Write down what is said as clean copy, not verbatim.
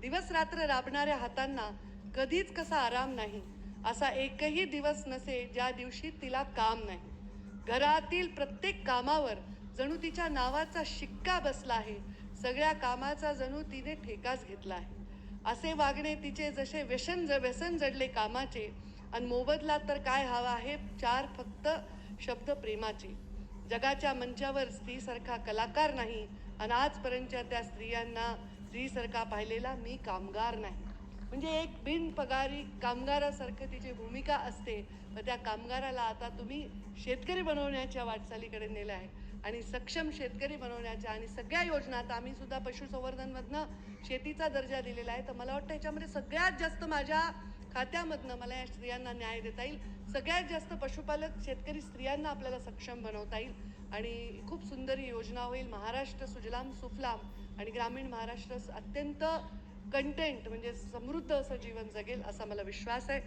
दिवस रात्र राबणाऱ्या हातांना कधीच कसा आराम नाही, असा एकही दिवस नसे ज्या दिवशी तिला काम नाही. घरातील प्रत्येक कामावर जणू तिच्या नावाचा शिक्का बसला आहे. सगळ्या कामाचा जणू तिने ठेकाच घेतला आहे. असे वागणे तिचे जसे व्यसन जडले कामाचे, आणि मोबदला तर काय हवा आहे, चार फक्त शब्द प्रेमाचे. जगाच्या मंचावर स्त्रीसारखा कलाकार नाही, आणि आजपर्यंतच्या त्या स्त्रीसारखा पाहिलेला मी कामगार नाही. म्हणजे एक बिनपगारी कामगारासारखं तिची भूमिका असते. पण त्या कामगाराला आता तुम्ही शेतकरी बनवण्याच्या वाटचालीकडे नेलं आहे, आणि सक्षम शेतकरी बनवण्याच्या, आणि सगळ्या योजना, आता आम्ही सुद्धा पशुसंवर्धनमधनं शेतीचा दर्जा दिलेला आहे. तर मला वाटतं याच्यामध्ये सगळ्यात जास्त माझ्या खात्यामधनं मला या स्त्रियांना न्याय देता येईल. सगळ्यात जास्त पशुपालक शेतकरी स्त्रियांना आपल्याला सक्षम बनवता येईल, आणि खूप सुंदर ही योजना होईल. महाराष्ट्र सुजलाम सुफलाम आणि ग्रामीण महाराष्ट्र अत्यंत कंटेंट म्हणजे समृद्ध असं जीवन जगेल, असा मला विश्वास आहे.